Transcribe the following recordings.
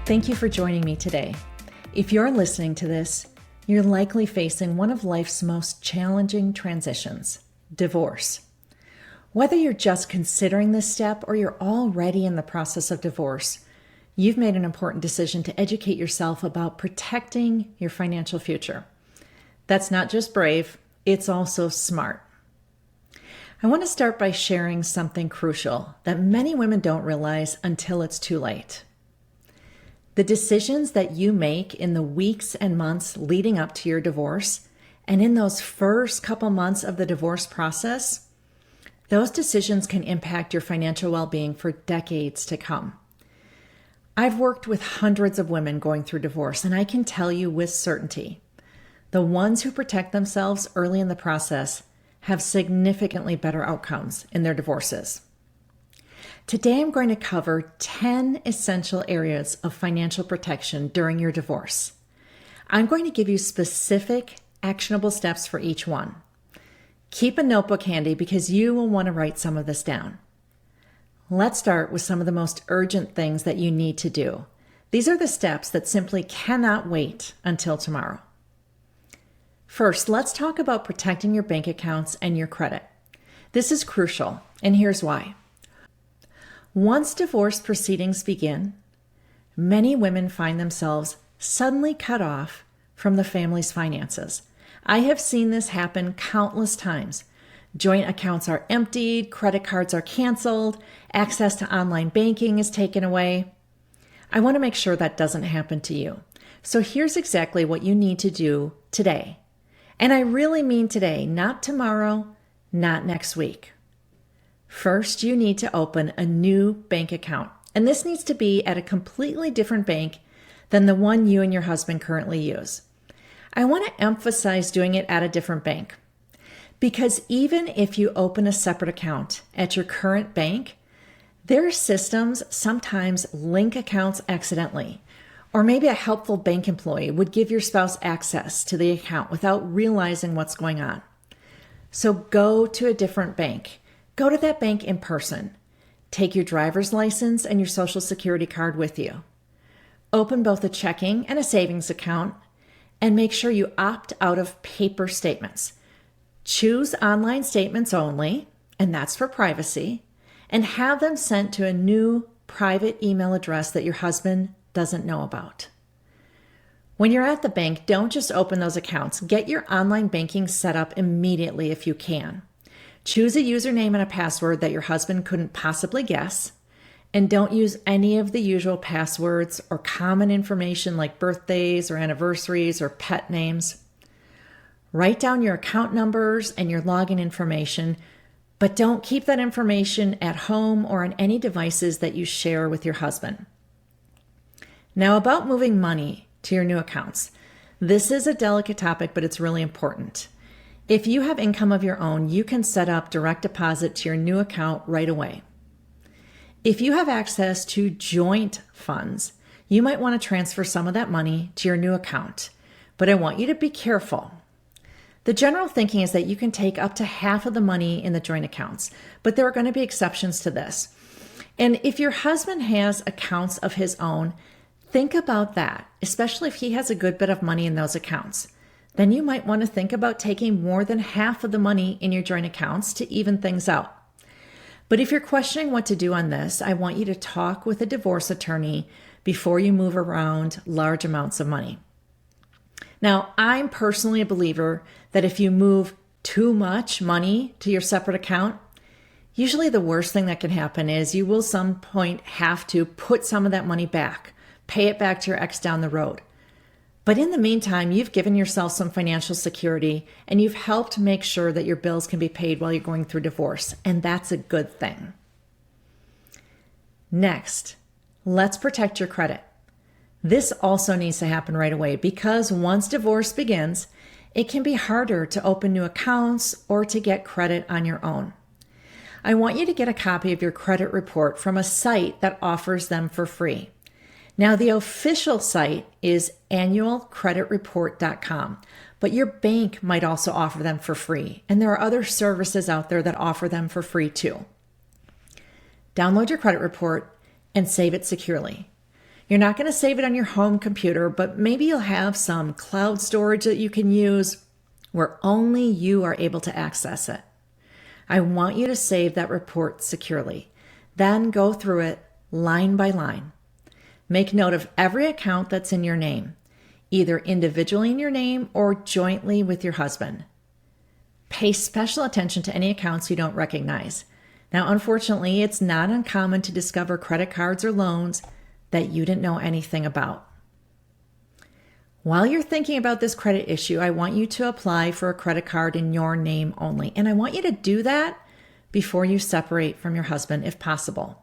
Thank you for joining me today. If you're listening to this, you're likely facing one of life's most challenging transitions, divorce. Whether you're just considering this step or you're already in the process of divorce, you've made an important decision to educate yourself about protecting your financial future. That's not just brave, it's also smart. I want to start by sharing something crucial that many women don't realize until it's too late. The decisions that you make in the weeks and months leading up to your divorce, and in those first couple months of the divorce process, those decisions can impact your financial well-being for decades to come. I've worked with hundreds of women going through divorce, and I can tell you with certainty, the ones who protect themselves early in the process have significantly better outcomes in their divorces. Today, I'm going to cover 10 essential areas of financial protection during your divorce. I'm going to give you specific, actionable steps for each one. Keep a notebook handy because you will want to write some of this down. Let's start with some of the most urgent things that you need to do. These are the steps that simply cannot wait until tomorrow. First, let's talk about protecting your bank accounts and your credit. This is crucial, and here's why. Once divorce proceedings begin, many women find themselves suddenly cut off from the family's finances. I have seen this happen countless times. Joint accounts are emptied, credit cards are canceled, access to online banking is taken away. I want to make sure that doesn't happen to you. So here's exactly what you need to do today. And I really mean today, not tomorrow, not next week. First, you need to open a new bank account, and this needs to be at a completely different bank than the one you and your husband currently use. I want to emphasize doing it at a different bank because even if you open a separate account at your current bank, their systems sometimes link accounts accidentally, or maybe a helpful bank employee would give your spouse access to the account without realizing what's going on. So go to a different bank. Go to that bank in person. Take your driver's license and your social security card with you. Open both a checking and a savings account and make sure you opt out of paper statements. Choose online statements only, and that's for privacy, and have them sent to a new private email address that your husband doesn't know about. When you're at the bank, don't just open those accounts. Get your online banking set up immediately if you can. Choose a username and a password that your husband couldn't possibly guess, and don't use any of the usual passwords or common information like birthdays or anniversaries or pet names. Write down your account numbers and your login information, but don't keep that information at home or on any devices that you share with your husband. Now, about moving money to your new accounts. This is a delicate topic, but it's really important. If you have income of your own, you can set up direct deposit to your new account right away. If you have access to joint funds, you might want to transfer some of that money to your new account, but I want you to be careful. The general thinking is that you can take up to half of the money in the joint accounts, but there are going to be exceptions to this. And if your husband has accounts of his own, think about that, especially if he has a good bit of money in those accounts. Then you might want to think about taking more than half of the money in your joint accounts to even things out. But if you're questioning what to do on this, I want you to talk with a divorce attorney before you move around large amounts of money. Now, I'm personally a believer that if you move too much money to your separate account, usually the worst thing that can happen is you will some point have to put some of that money back, pay it back to your ex down the road. But in the meantime, you've given yourself some financial security and you've helped make sure that your bills can be paid while you're going through divorce, and that's a good thing. Next, let's protect your credit. This also needs to happen right away because once divorce begins, it can be harder to open new accounts or to get credit on your own. I want you to get a copy of your credit report from a site that offers them for free. Now, the official site is annualcreditreport.com, but your bank might also offer them for free, and there are other services out there that offer them for free too. Download your credit report and save it securely. You're not going to save it on your home computer, but maybe you'll have some cloud storage that you can use where only you are able to access it. I want you to save that report securely. Then go through it line by line. Make note of every account that's in your name, either individually in your name or jointly with your husband. Pay special attention to any accounts you don't recognize. Now, unfortunately, it's not uncommon to discover credit cards or loans that you didn't know anything about. While you're thinking about this credit issue, I want you to apply for a credit card in your name only. And I want you to do that before you separate from your husband if possible.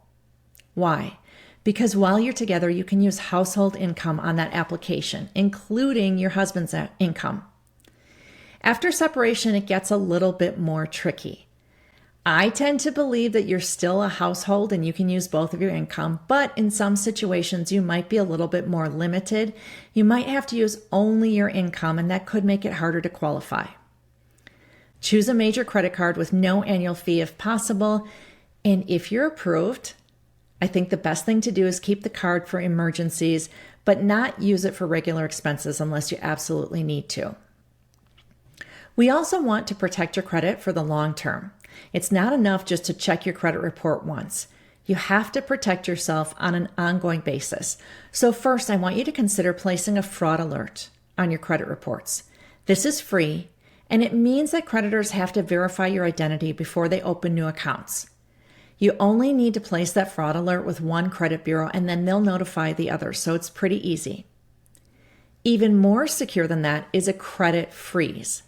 Why? Because while you're together, you can use household income on that application, including your husband's income. After separation, it gets a little bit more tricky. I tend to believe that you're still a household and you can use both of your income, but in some situations you might be a little bit more limited. You might have to use only your income, and that could make it harder to qualify. Choose a major credit card with no annual fee if possible, and if you're approved, I think the best thing to do is keep the card for emergencies, but not use it for regular expenses unless you absolutely need to. We also want to protect your credit for the long term. It's not enough just to check your credit report once. You have to protect yourself on an ongoing basis. So first, I want you to consider placing a fraud alert on your credit reports. This is free, and it means that creditors have to verify your identity before they open new accounts. You only need to place that fraud alert with one credit bureau, and then they'll notify the others, so it's pretty easy. Even more secure than that is a credit freeze.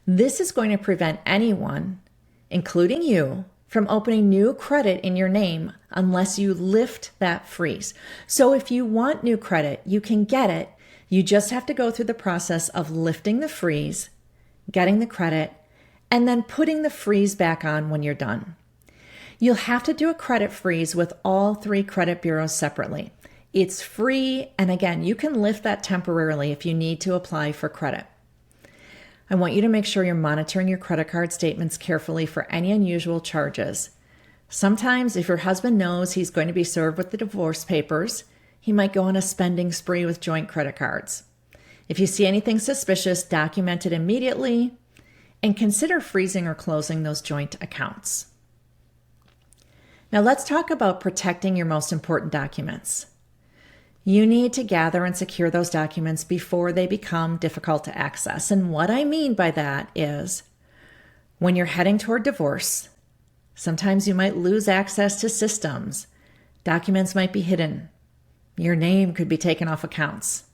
This is going to prevent anyone, including you, from opening new credit in your name unless you lift that freeze. So if you want new credit, you can get it. You just have to go through the process of lifting the freeze, getting the credit, and then putting the freeze back on when you're done. You'll have to do a credit freeze with all 3 credit bureaus separately. It's free, and again, you can lift that temporarily if you need to apply for credit. I want you to make sure you're monitoring your credit card statements carefully for any unusual charges. Sometimes, if your husband knows he's going to be served with the divorce papers, he might go on a spending spree with joint credit cards. If you see anything suspicious, document it immediately and consider freezing or closing those joint accounts. Now let's talk about protecting your most important documents. You need to gather and secure those documents before they become difficult to access. And what I mean by that is when you're heading toward divorce, sometimes you might lose access to systems. Documents might be hidden. Your name could be taken off accounts.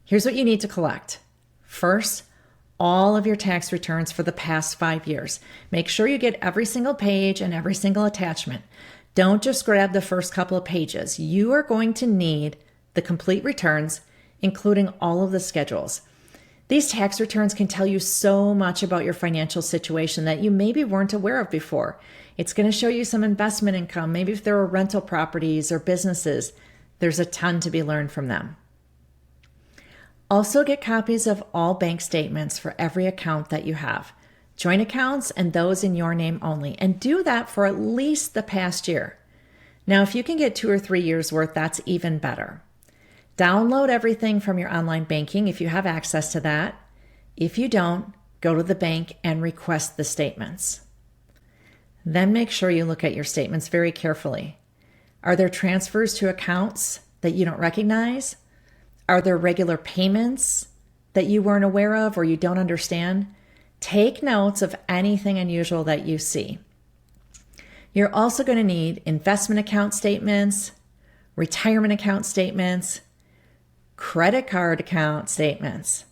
Here's what you need to collect. First, all of your tax returns for the past 5 years. Make sure you get every single page and every single attachment. Don't just grab the first couple of pages. You are going to need the complete returns, including all of the schedules. These tax returns can tell you so much about your financial situation that you maybe weren't aware of before. It's going to show you some investment income, maybe if there are rental properties or businesses. There's a ton to be learned from them. Also get copies of all bank statements for every account that you have. Joint accounts and those in your name only, and do that for at least the past year. Now, if you can get 2 or 3 years worth, that's even better. Download everything from your online banking if you have access to that. If you don't, go to the bank and request the statements. Then make sure you look at your statements very carefully. Are there transfers to accounts that you don't recognize? Are there regular payments that you weren't aware of or you don't understand? Take notes of anything unusual that you see. You're also going to need investment account statements, retirement account statements, credit card account statements.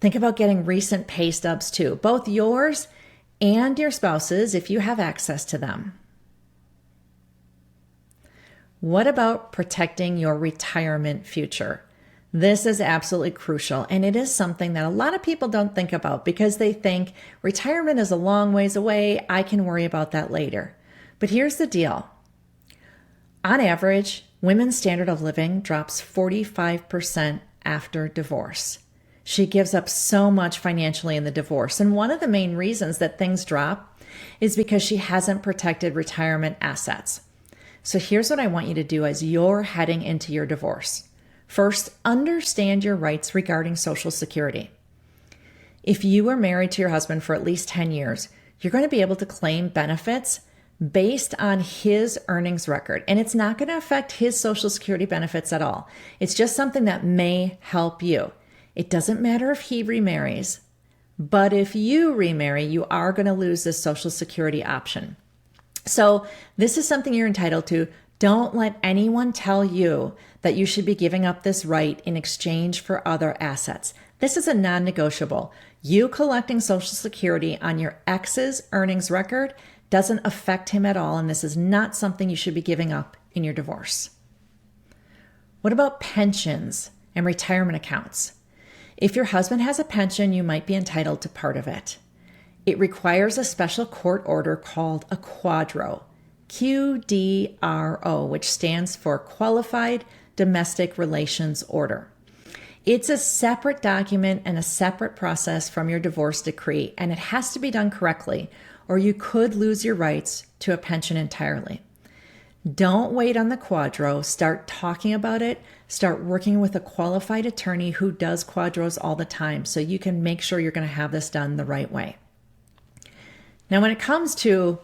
Think about getting recent pay stubs too, both yours and your spouse's if you have access to them. What about protecting your retirement future? This is absolutely crucial, and it is something that a lot of people don't think about because they think retirement is a long ways away. I can worry about that later. But here's the deal. On average, women's standard of living drops 45% after divorce. She gives up so much financially in the divorce, and one of the main reasons that things drop is because she hasn't protected retirement assets. So here's what I want you to do as you're heading into your divorce. First, understand your rights regarding Social Security. If you were married to your husband for at least 10 years, you're going to be able to claim benefits based on his earnings record. And it's not going to affect his Social Security benefits at all. It's just something that may help you. It doesn't matter if he remarries, but if you remarry, you are going to lose this Social Security option. So this is something you're entitled to. Don't let anyone tell you that you should be giving up this right in exchange for other assets. This is a non-negotiable. You collecting Social Security on your ex's earnings record doesn't affect him at all, and this is not something you should be giving up in your divorce. What about pensions and retirement accounts? If your husband has a pension, you might be entitled to part of it. It requires a special court order called a QDRO, QDRO, which stands for Qualified Domestic Relations Order. It's a separate document and a separate process from your divorce decree, and it has to be done correctly, or you could lose your rights to a pension entirely. Don't wait on the QDRO. Start talking about it. Start working with a qualified attorney who does QDROs all the time so you can make sure you're going to have this done the right way. Now, when it comes to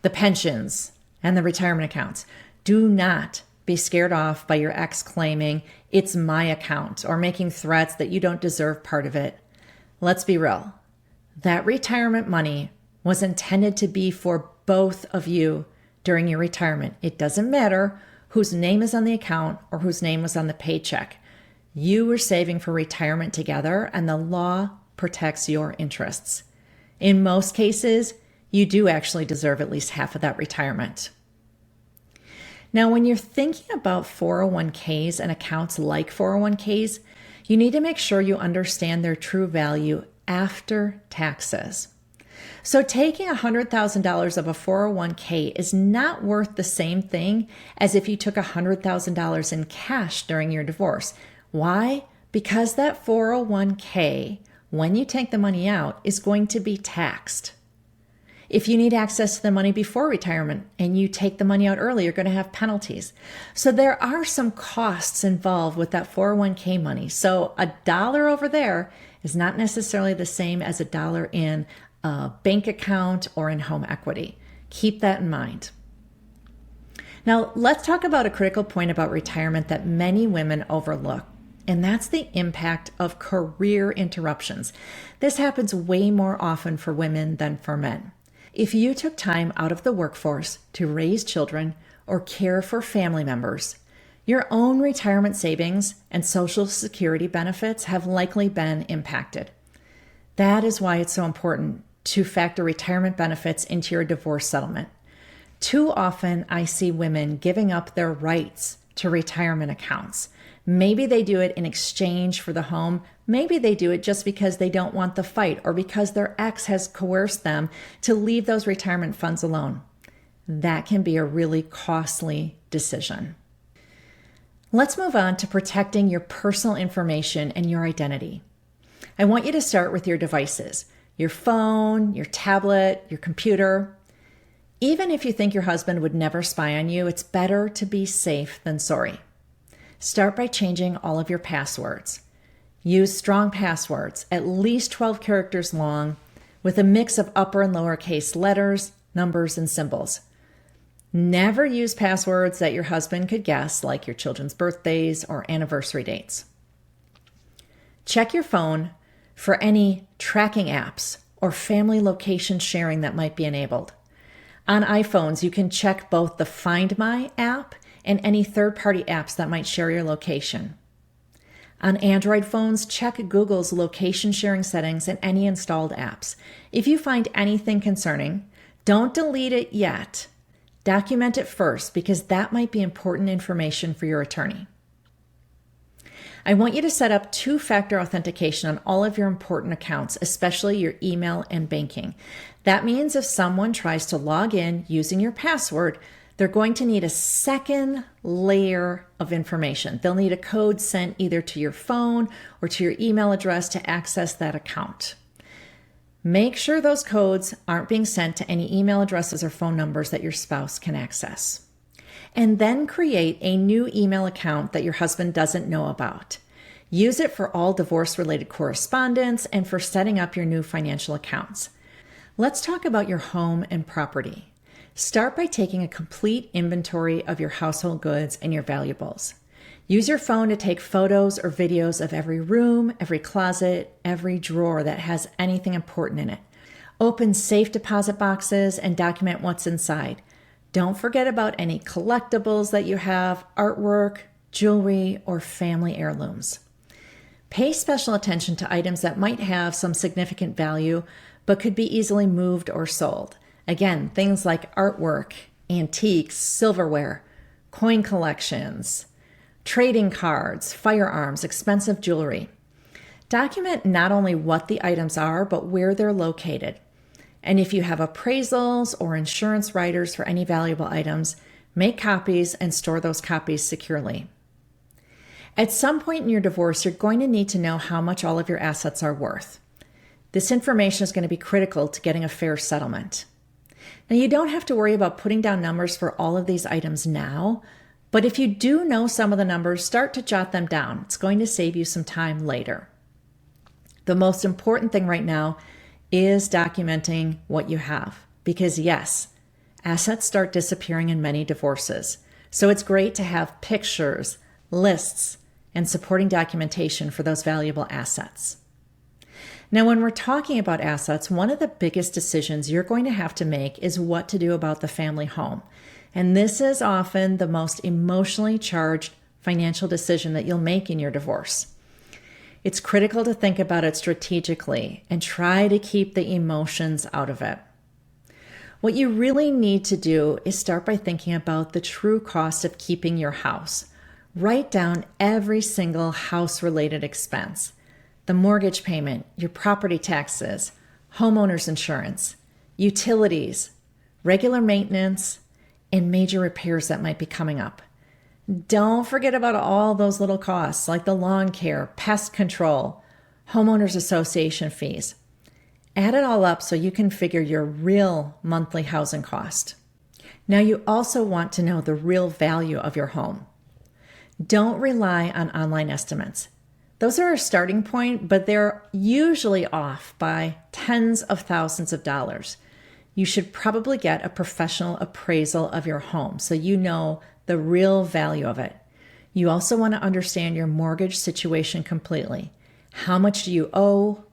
the pensions and the retirement accounts, do not be scared off by your ex claiming it's my account or making threats that you don't deserve part of it. Let's be real. That retirement money was intended to be for both of you during your retirement. It doesn't matter whose name is on the account or whose name was on the paycheck. You were saving for retirement together, and the law protects your interests. In most cases, you do actually deserve at least half of that retirement. Now, when you're thinking about 401ks and accounts like 401ks, you need to make sure you understand their true value after taxes. So taking $100,000 of a 401k is not worth the same thing as if you took $100,000 in cash during your divorce. Why? Because that 401k, when you take the money out, is going to be taxed. If you need access to the money before retirement and you take the money out early, you're going to have penalties. So there are some costs involved with that 401k money. So $1 over there is not necessarily the same as $1 in a bank account or in home equity. Keep that in mind. Now, let's talk about a critical point about retirement that many women overlook, and that's the impact of career interruptions. This happens way more often for women than for men. If you took time out of the workforce to raise children or care for family members, your own retirement savings and Social Security benefits have likely been impacted. That is why it's so important to factor retirement benefits into your divorce settlement. Too often, I see women giving up their rights to retirement accounts. Maybe they do it in exchange for the home. Maybe they do it just because they don't want the fight or because their ex has coerced them to leave those retirement funds alone. That can be a really costly decision. Let's move on to protecting your personal information and your identity. I want you to start with your devices, your phone, your tablet, your computer. Even if you think your husband would never spy on you, it's better to be safe than sorry. Start by changing all of your passwords. Use strong passwords, at least 12 characters long, with a mix of upper and lowercase letters, numbers, and symbols. Never use passwords that your husband could guess, like your children's birthdays or anniversary dates. Check your phone for any tracking apps or family location sharing that might be enabled. On iPhones, you can check both the Find My app and any third-party apps that might share your location. On Android phones, check Google's location sharing settings and any installed apps. If you find anything concerning, don't delete it yet. Document it first because that might be important information for your attorney. I want you to set up two-factor authentication on all of your important accounts, especially your email and banking. That means if someone tries to log in using your password, they're going to need a second layer of information. They'll need a code sent either to your phone or to your email address to access that account. Make sure those codes aren't being sent to any email addresses or phone numbers that your spouse can access. And then create a new email account that your husband doesn't know about. Use it for all divorce-related correspondence and for setting up your new financial accounts. Let's talk about your home and property. Start by taking a complete inventory of your household goods and your valuables. Use your phone to take photos or videos of every room, every closet, every drawer that has anything important in it. Open safe deposit boxes and document what's inside. Don't forget about any collectibles that you have, artwork, jewelry, or family heirlooms. Pay special attention to items that might have some significant value but could be easily moved or sold. Again, things like artwork, antiques, silverware, coin collections, trading cards, firearms, expensive jewelry. Document not only what the items are, but where they're located. And if you have appraisals or insurance writers for any valuable items, make copies and store those copies securely. At some point in your divorce, you're going to need to know how much all of your assets are worth. This information is going to be critical to getting a fair settlement. Now, you don't have to worry about putting down numbers for all of these items now, but if you do know some of the numbers, start to jot them down. It's going to save you some time later. The most important thing right now is documenting what you have, because yes, assets start disappearing in many divorces. So it's great to have pictures, lists, and supporting documentation for those valuable assets. Now, when we're talking about assets, one of the biggest decisions you're going to have to make is what to do about the family home. And this is often the most emotionally charged financial decision that you'll make in your divorce. It's critical to think about it strategically and try to keep the emotions out of it. What you really need to do is start by thinking about the true cost of keeping your house. Write down every single house-related expense: the mortgage payment, your property taxes, homeowner's insurance, utilities, regular maintenance, and major repairs that might be coming up. Don't forget about all those little costs like the lawn care, pest control, homeowners association fees. Add it all up so you can figure your real monthly housing cost. Now, you also want to know the real value of your home. Don't rely on online estimates. Those are a starting point, but they're usually off by tens of thousands of dollars. You should probably get a professional appraisal of your home so you know the real value of it. You also want to understand your mortgage situation completely. How much do you owe?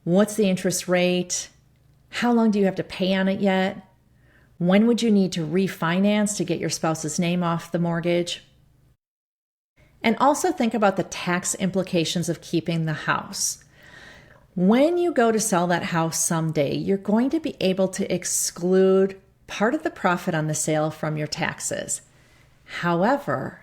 What's the interest rate? How long do you have to pay on it yet? When would you need to refinance to get your spouse's name off the mortgage? And also think about the tax implications of keeping the house. When you go to sell that house someday, you're going to be able to exclude part of the profit on the sale from your taxes. However,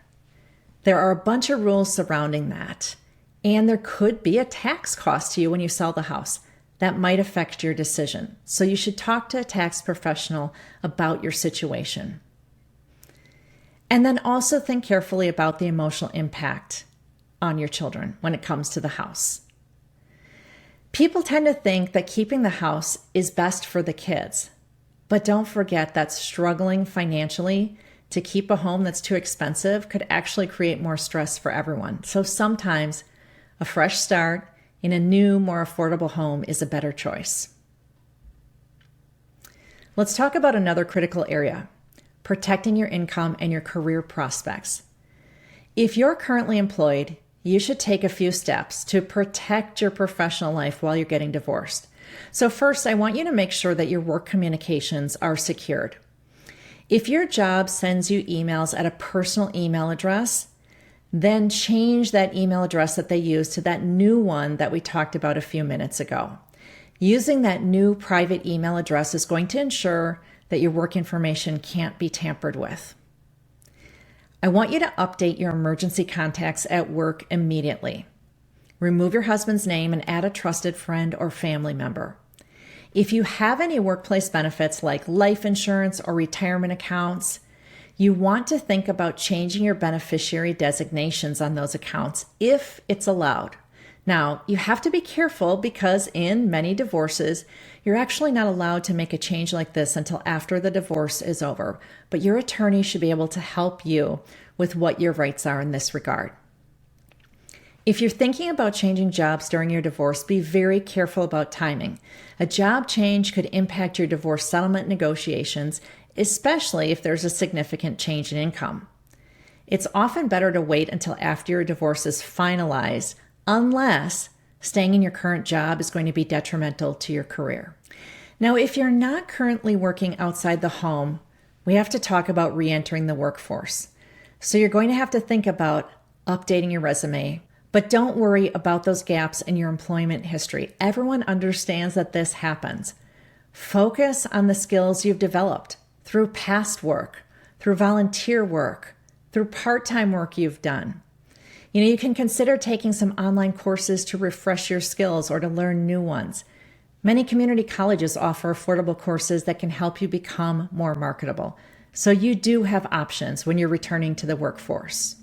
there are a bunch of rules surrounding that, and there could be a tax cost to you when you sell the house that might affect your decision. So you should talk to a tax professional about your situation. And then also think carefully about the emotional impact on your children when it comes to the house. People tend to think that keeping the house is best for the kids, but don't forget that struggling financially to keep a home that's too expensive could actually create more stress for everyone. So sometimes a fresh start in a new, more affordable home is a better choice. Let's talk about another critical area: protecting your income and your career prospects. If you're currently employed, you should take a few steps to protect your professional life while you're getting divorced. So first, I want you to make sure that your work communications are secured. If your job sends you emails at a personal email address, then change that email address that they use to that new one that we talked about a few minutes ago. Using that new private email address is going to ensure that your work information can't be tampered with. I want you to update your emergency contacts at work immediately. Remove your husband's name and add a trusted friend or family member. If you have any workplace benefits like life insurance or retirement accounts, you want to think about changing your beneficiary designations on those accounts if it's allowed. Now, you have to be careful because in many divorces, you're actually not allowed to make a change like this until after the divorce is over, but your attorney should be able to help you with what your rights are in this regard. If you're thinking about changing jobs during your divorce, be very careful about timing. A job change could impact your divorce settlement negotiations, especially if there's a significant change in income. It's often better to wait until after your divorce is finalized, unless staying in your current job is going to be detrimental to your career. Now, if you're not currently working outside the home, we have to talk about re-entering the workforce. So you're going to have to think about updating your resume, but don't worry about those gaps in your employment history. Everyone understands that this happens. Focus on the skills you've developed through past work, through volunteer work, through part-time work you've done. You can consider taking some online courses to refresh your skills or to learn new ones. Many community colleges offer affordable courses that can help you become more marketable. So you do have options when you're returning to the workforce.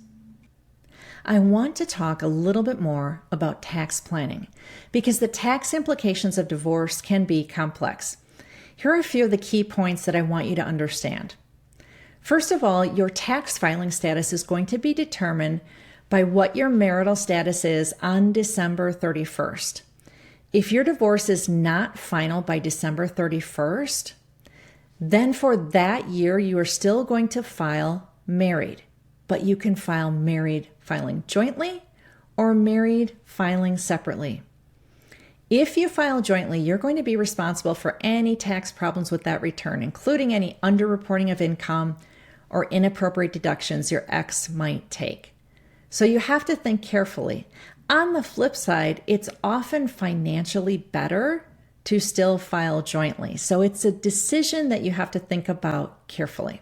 I want to talk a little bit more about tax planning because the tax implications of divorce can be complex. Here are a few of the key points that I want you to understand. First of all, your tax filing status is going to be determined by what your marital status is on December 31st. If your divorce is not final by December 31st, then for that year, you are still going to file married, but you can file married filing jointly or married filing separately. If you file jointly, you're going to be responsible for any tax problems with that return, including any underreporting of income or inappropriate deductions your ex might take. So you have to think carefully. On the flip side, it's often financially better to still file jointly. So it's a decision that you have to think about carefully.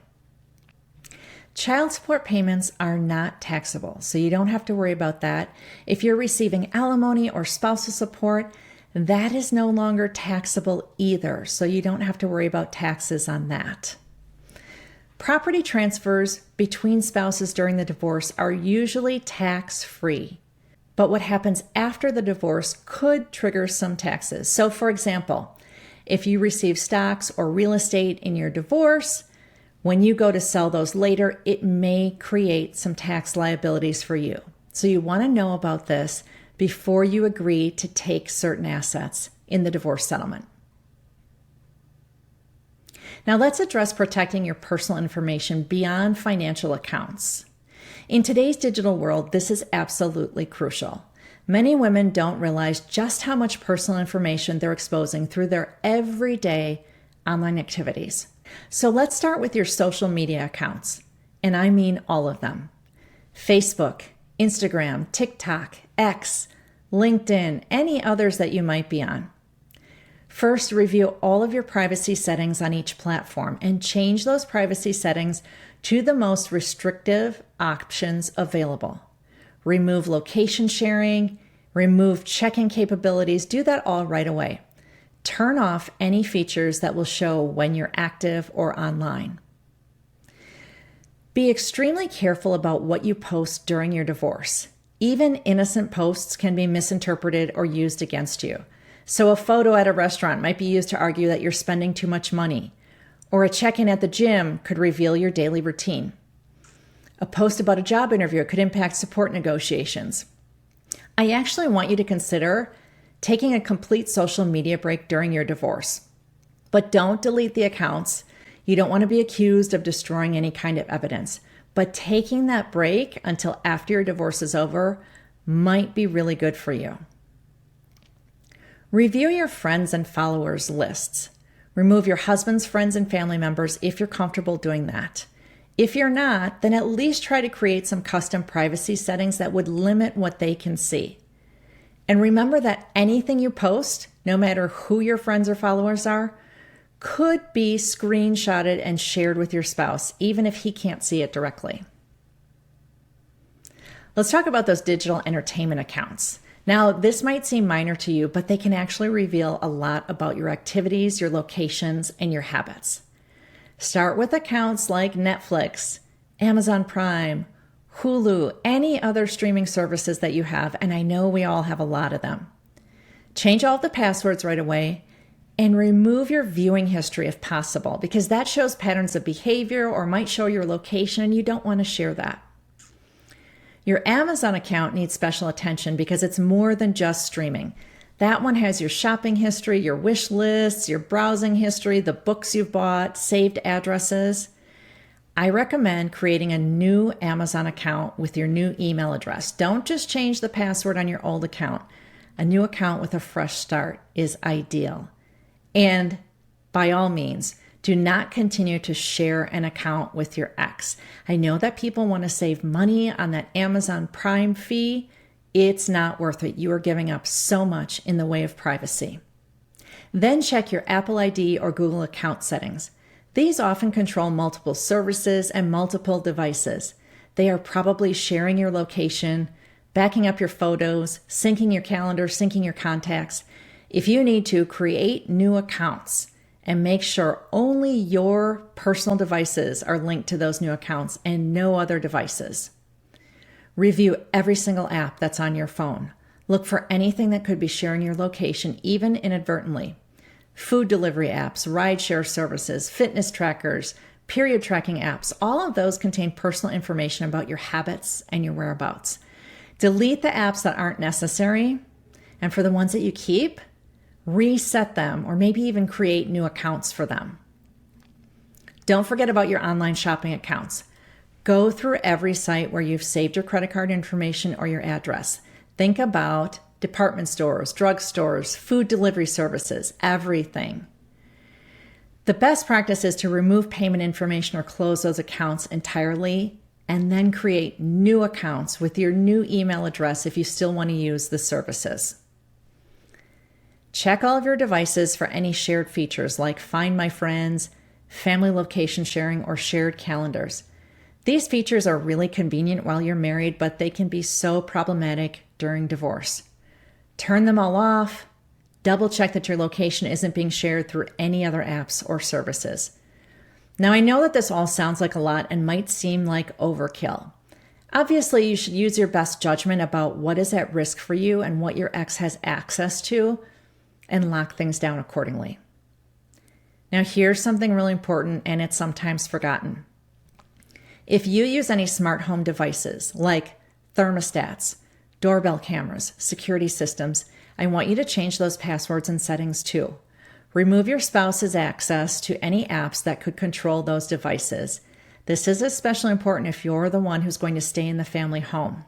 Child support payments are not taxable, so you don't have to worry about that. If you're receiving alimony or spousal support, that is no longer taxable either, so you don't have to worry about taxes on that. Property transfers between spouses during the divorce are usually tax-free, but what happens after the divorce could trigger some taxes. So for example, if you receive stocks or real estate in your divorce, when you go to sell those later, it may create some tax liabilities for you. So you want to know about this before you agree to take certain assets in the divorce settlement. Now let's address protecting your personal information beyond financial accounts. In today's digital world, this is absolutely crucial. Many women don't realize just how much personal information they're exposing through their everyday online activities. So let's start with your social media accounts, and I mean all of them. Facebook, Instagram, TikTok, X, LinkedIn, any others that you might be on. First, review all of your privacy settings on each platform and change those privacy settings to the most restrictive options available. Remove location sharing, remove check-in capabilities, do that all right away. Turn off any features that will show when you're active or online. Be extremely careful about what you post during your divorce. Even innocent posts can be misinterpreted or used against you. So a photo at a restaurant might be used to argue that you're spending too much money, or a check-in at the gym could reveal your daily routine. A post about a job interview could impact support negotiations. I actually want you to consider taking a complete social media break during your divorce. But don't delete the accounts. You don't want to be accused of destroying any kind of evidence. But taking that break until after your divorce is over might be really good for you. Review your friends and followers lists. Remove your husband's friends and family members if you're comfortable doing that. If you're not, then at least try to create some custom privacy settings that would limit what they can see. And remember that anything you post, no matter who your friends or followers are, could be screenshotted and shared with your spouse, even if he can't see it directly. Let's talk about those digital entertainment accounts. Now, this might seem minor to you, but they can actually reveal a lot about your activities, your locations, and your habits. Start with accounts like Netflix, Amazon Prime, Hulu, any other streaming services that you have, and I know we all have a lot of them. Change all of the passwords right away and remove your viewing history if possible, because that shows patterns of behavior or might show your location and you don't want to share that. Your Amazon account needs special attention because it's more than just streaming. That one has your shopping history, your wish lists, your browsing history, the books you've bought, saved addresses. I recommend creating a new Amazon account with your new email address. Don't just change the password on your old account. A new account with a fresh start is ideal. And by all means, do not continue to share an account with your ex. I know that people want to save money on that Amazon Prime fee. It's not worth it. You are giving up so much in the way of privacy. Then check your Apple ID or Google account settings. These often control multiple services and multiple devices. They are probably sharing your location, backing up your photos, syncing your calendar, syncing your contacts. If you need to, create new accounts and make sure only your personal devices are linked to those new accounts and no other devices. Review every single app that's on your phone. Look for anything that could be sharing your location, even inadvertently. Food delivery apps, rideshare services, fitness trackers, period tracking apps, all of those contain personal information about your habits and your whereabouts. Delete the apps that aren't necessary, and for the ones that you keep, reset them or maybe even create new accounts for them. Don't forget about your online shopping accounts. Go through every site where you've saved your credit card information or your address. Think about department stores, drugstores, food delivery services, everything. The best practice is to remove payment information or close those accounts entirely and then create new accounts with your new email address if you still want to use the services. Check all of your devices for any shared features like Find My Friends, family location sharing, or shared calendars. These features are really convenient while you're married, but they can be so problematic during divorce. Turn them all off. Double check that your location isn't being shared through any other apps or services. Now, I know that this all sounds like a lot and might seem like overkill. Obviously, you should use your best judgment about what is at risk for you and what your ex has access to and lock things down accordingly. Now, here's something really important, and it's sometimes forgotten. If you use any smart home devices like thermostats, doorbell cameras, security systems, I want you to change those passwords and settings too. Remove your spouse's access to any apps that could control those devices. This is especially important if you're the one who's going to stay in the family home.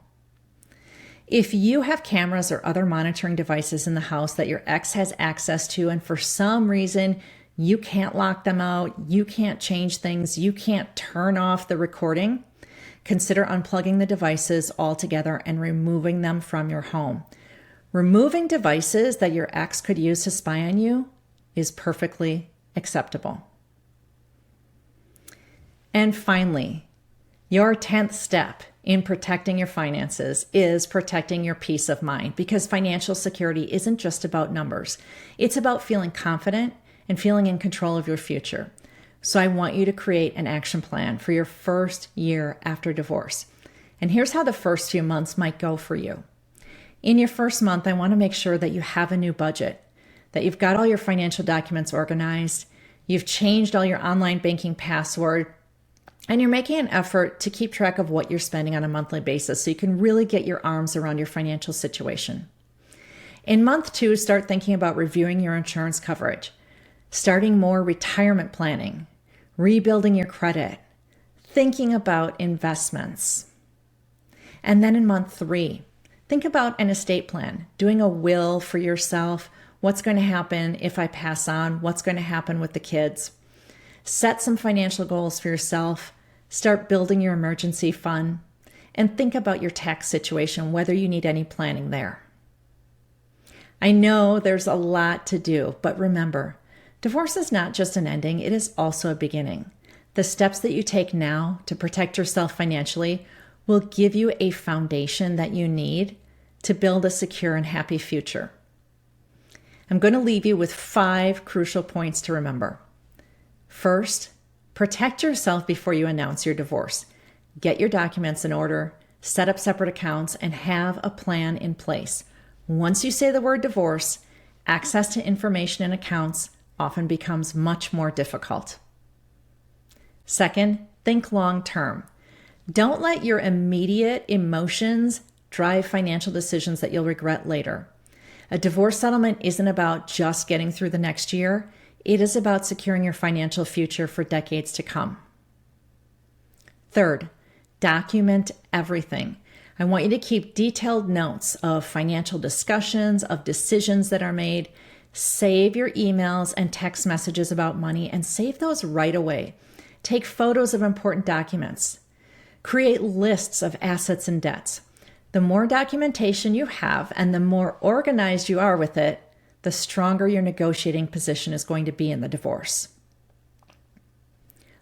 If you have cameras or other monitoring devices in the house that your ex has access to, and for some reason you can't lock them out, you can't change things, you can't turn off the recording, consider unplugging the devices altogether and removing them from your home. Removing devices that your ex could use to spy on you is perfectly acceptable. And finally, your 10th step in protecting your finances is protecting your peace of mind, because financial security isn't just about numbers. It's about feeling confident and feeling in control of your future. So I want you to create an action plan for your first year after divorce. And here's how the first few months might go for you. In your first month, I want to make sure that you have a new budget, that you've got all your financial documents organized, you've changed all your online banking password, and you're making an effort to keep track of what you're spending on a monthly basis so you can really get your arms around your financial situation. In month 2, start thinking about reviewing your insurance coverage, starting more retirement planning, rebuilding your credit, thinking about investments. And then in month 3, think about an estate plan, doing a will for yourself. What's going to happen if I pass on? What's going to happen with the kids? Set some financial goals for yourself. Start building your emergency fund. And think about your tax situation, whether you need any planning there. I know there's a lot to do, but remember, divorce is not just an ending, it is also a beginning. The steps that you take now to protect yourself financially will give you a foundation that you need to build a secure and happy future. I'm going to leave you with 5 crucial points to remember. First, protect yourself before you announce your divorce. get your documents in order, set up separate accounts, and have a plan in place. Once you say the word divorce, access to information and accounts often becomes much more difficult. Second, think long term. Don't let your immediate emotions drive financial decisions that you'll regret later. A divorce settlement isn't about just getting through the next year. It is about securing your financial future for decades to come. Third, document everything. I want you to keep detailed notes of financial discussions, of decisions that are made. Save your emails and text messages about money and save those right away. Take photos of important documents. Create lists of assets and debts. The more documentation you have and the more organized you are with it, the stronger your negotiating position is going to be in the divorce.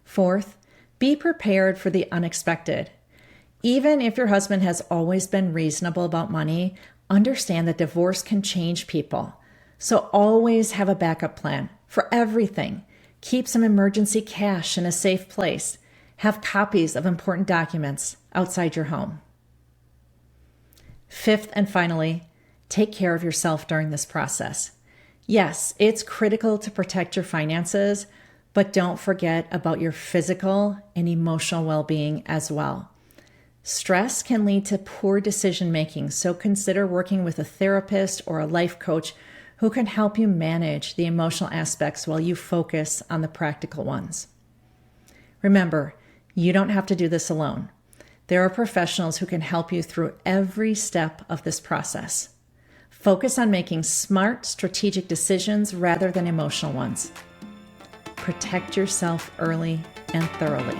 Fourth, be prepared for the unexpected. Even if your husband has always been reasonable about money, understand that divorce can change people. So always have a backup plan for everything. Keep some emergency cash in a safe place. Have copies of important documents outside your home. Fifth and finally, take care of yourself during this process. Yes, it's critical to protect your finances, but don't forget about your physical and emotional well-being as well. Stress can lead to poor decision making, so consider working with a therapist or a life coach who can help you manage the emotional aspects while you focus on the practical ones. Remember, you don't have to do this alone. There are professionals who can help you through every step of this process. Focus on making smart, strategic decisions rather than emotional ones. Protect yourself early and thoroughly.